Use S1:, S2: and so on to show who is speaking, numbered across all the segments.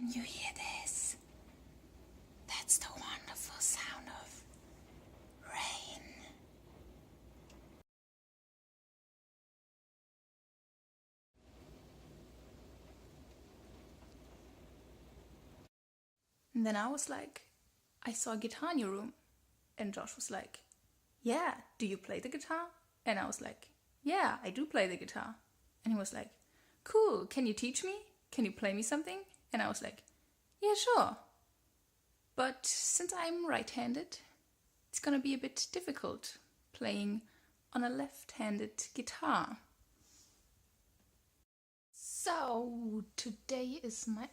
S1: Can you hear this? That's the wonderful sound of rain. And then I was like, I saw a guitar in your room. And Josh was like, yeah, do you play the guitar? And I was like, yeah, I do play the guitar. And he was like, cool, can you teach me? Can you play me something? And I was like, yeah, sure. But since I'm right-handed, it's gonna be a bit difficult playing on a left-handed guitar. So today is my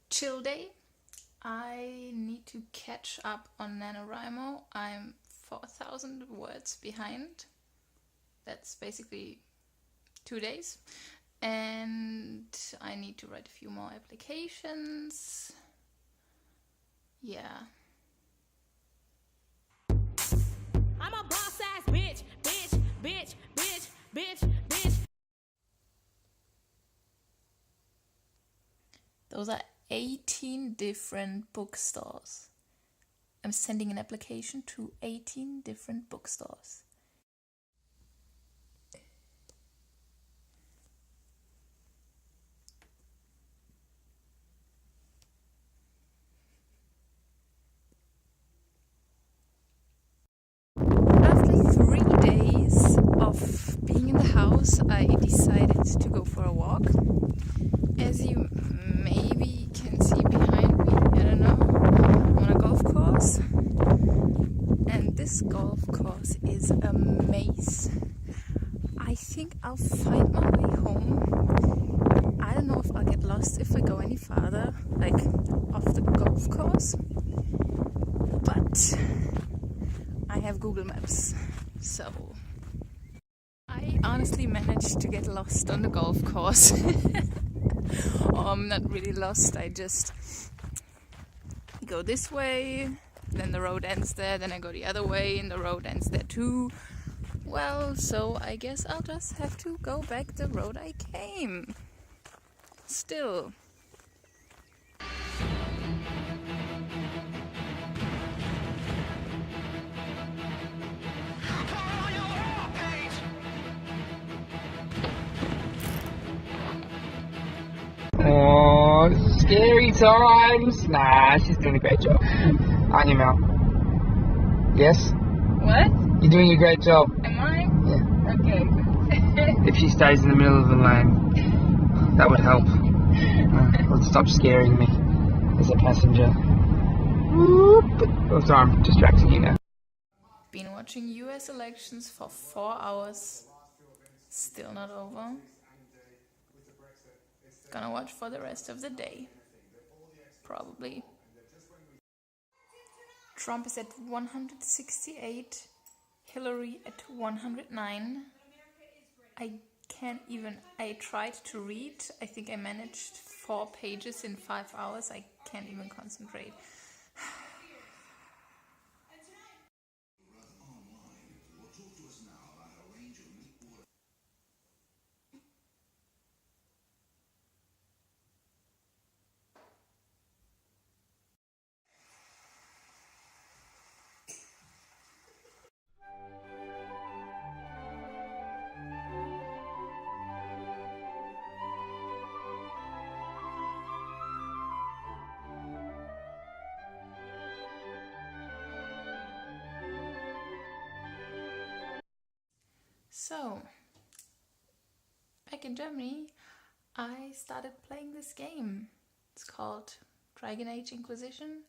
S1: chill day. I need to catch up on NaNoWriMo. I'm 4,000 words behind. That's basically 2 days. And I need to write a few more applications. Yeah.
S2: I'm a boss ass bitch, bitch, bitch, bitch, bitch, bitch.
S1: Those are 18 different bookstores. I'm sending an application to 18 different bookstores. After 3 days of being in the house, I decided to go for a walk. As you maybe can see behind me, I don't know, I'm on a golf course. And this golf course is a maze. I think I'll find my way home. I don't know if I'll get lost if I go any farther, like off the golf course. But I have Google Maps, so I honestly managed to get lost on the golf course. Or I'm not really lost, I just go this way, then the road ends there, then I go the other way and the road ends there too. Well, so I guess I'll just have to go back the road I came. Still.
S3: Oh, scary times. Nah, she's doing a great job. Aren't you, Mel? Yes?
S1: What?
S3: You're doing a great job.
S1: Am I?
S3: Yeah.
S1: Okay.
S3: If she stays in the middle of the lane, that would help. It'll stop scaring me as a passenger. Oh, sorry, I'm distracting you now.
S1: Been watching US elections for 4 hours. Still not over. Gonna watch for the rest of the day. Probably. Trump is at 168, Hillary at 109. I tried to read. I think I managed 4 pages in 5 hours. I can't even concentrate. So, back in Germany, I started playing this game. It's called Dragon Age Inquisition.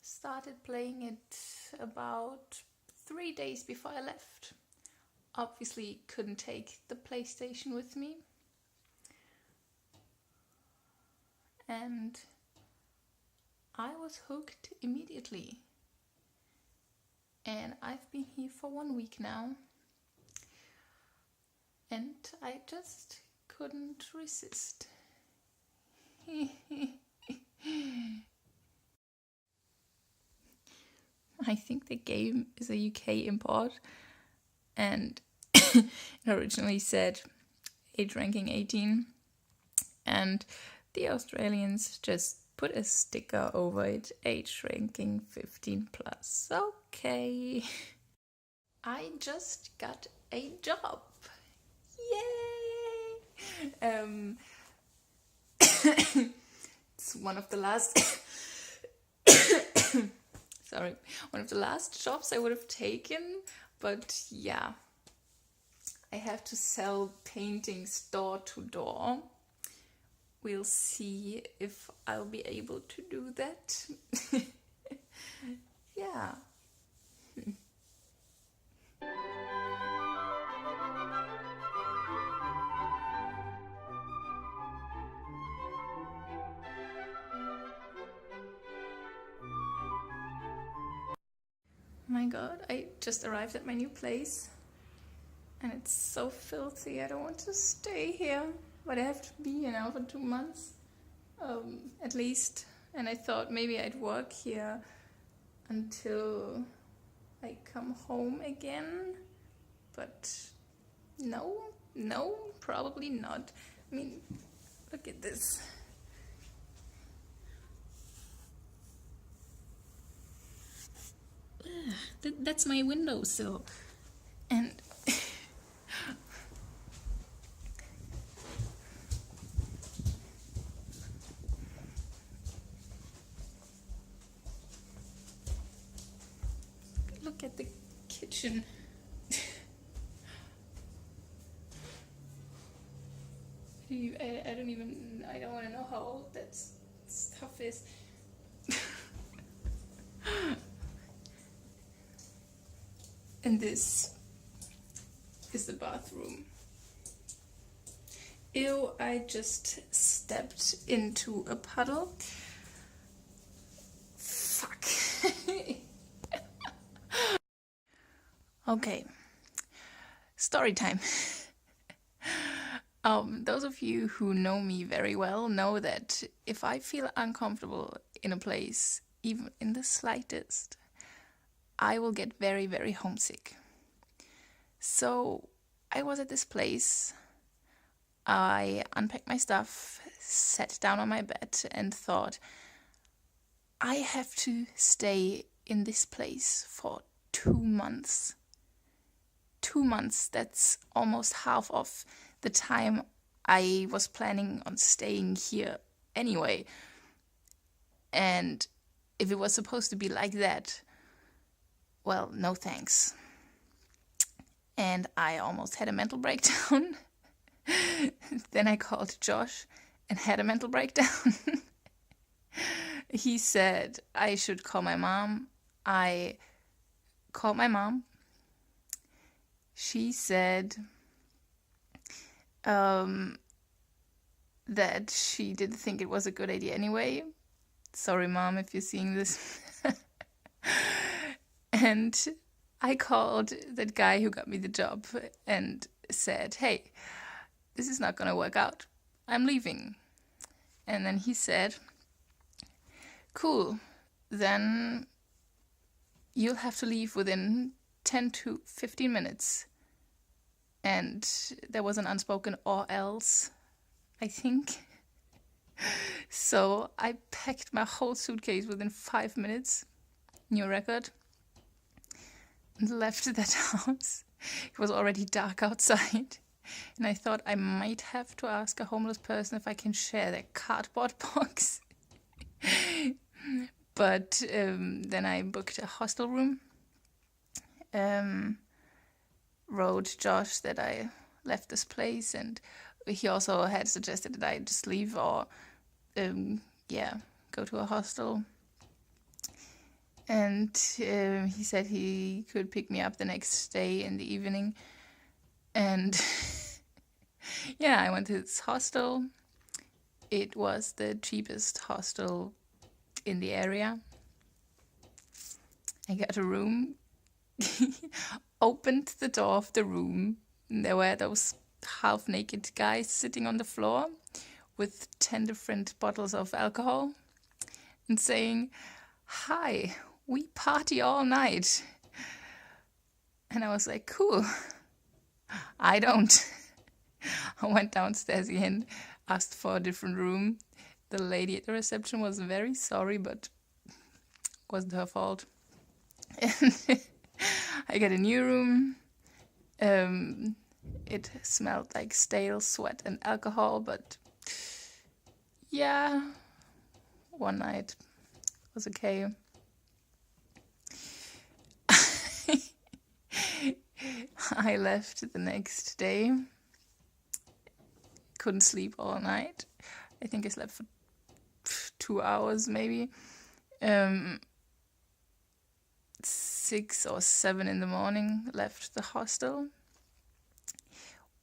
S1: Started playing it about 3 days before I left. Obviously couldn't take the PlayStation with me. And I was hooked immediately. And I've been here for 1 week now. And I just couldn't resist. I think the game is a UK import, and it originally said age ranking 18. And the Australians just put a sticker over it, age ranking 15 plus. Okay. I just got a job. Yay! It's one of the last one of the last jobs I would have taken, but yeah, I have to sell paintings door to door. We'll see if I'll be able to do that. Yeah. My god, I just arrived at my new place and it's so filthy. I don't want to stay here, but I have to be here now for 2 months at least, and I thought maybe I'd work here until I come home again, but no, probably not. I mean, look at this. That's my windowsill, and look at the kitchen. I don't want to know how old that stuff is. And this is the bathroom. Ew, I just stepped into a puddle. Fuck. Okay, story time. Those of you who know me very well know that if I feel uncomfortable in a place, even in the slightest, I will get very, very homesick. So I was at this place, I unpacked my stuff, sat down on my bed and thought, I have to stay in this place for 2 months. 2 months, that's almost half of the time I was planning on staying here anyway. And if it was supposed to be like that, well, no thanks. And I almost had a mental breakdown. Then I called Josh and had a mental breakdown. He said I should call my mom. I called my mom. She said that she didn't think it was a good idea anyway. Sorry, Mom, if you're seeing this. And I called that guy who got me the job and said, hey, this is not going to work out. I'm leaving. And then he said, cool, then you'll have to leave within 10 to 15 minutes. And there was an unspoken or else, I think. So I packed my whole suitcase within 5 minutes, new record, and left that house. It was already dark outside. And I thought I might have to ask a homeless person if I can share their cardboard box. But then I booked a hostel room. Wrote Josh that I left this place, and he also had suggested that I just leave or go to a hostel. And he said he could pick me up the next day in the evening. And yeah, I went to this hostel. It was the cheapest hostel in the area. I got a room, opened the door of the room, and there were those half-naked guys sitting on the floor with 10 different bottles of alcohol and saying, hi, we party all night. And I was like, cool, I don't. I went downstairs again. asked for a different room. The lady at the reception was very sorry, but it wasn't her fault. And I got a new room. It smelled like stale sweat and alcohol, but yeah, one night was okay. I left the next day. Couldn't sleep all night. I think I slept for 2 hours maybe. 6 or 7 in the morning, left the hostel.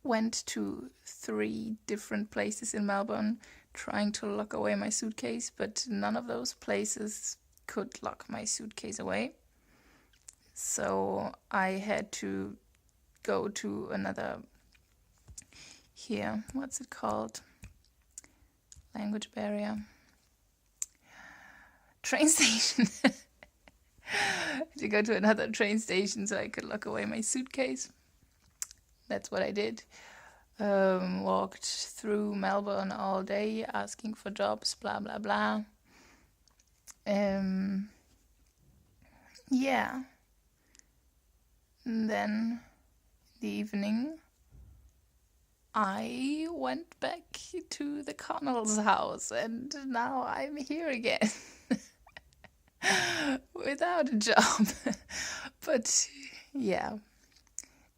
S1: Went to 3 different places in Melbourne trying to lock away my suitcase, but none of those places could lock my suitcase away. So I had to go to another, here, what's it called? Language barrier. Train station. To go to another train station so I could lock away my suitcase. That's what I did. Walked through Melbourne all day asking for jobs, blah blah blah. Yeah. And then in the evening I went back to the Connells' house, and now I'm here again. Without a job. But yeah,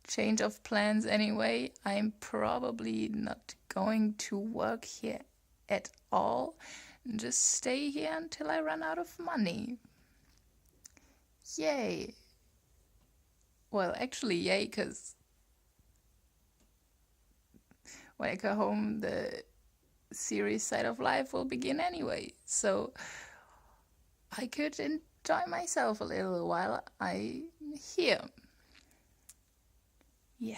S1: change of plans anyway. I'm probably not going to work here at all and just stay here until I run out of money. Yay. Well, actually, yay, because when I go home, the serious side of life will begin anyway. So I could enjoy myself a little while I'm here. Yeah.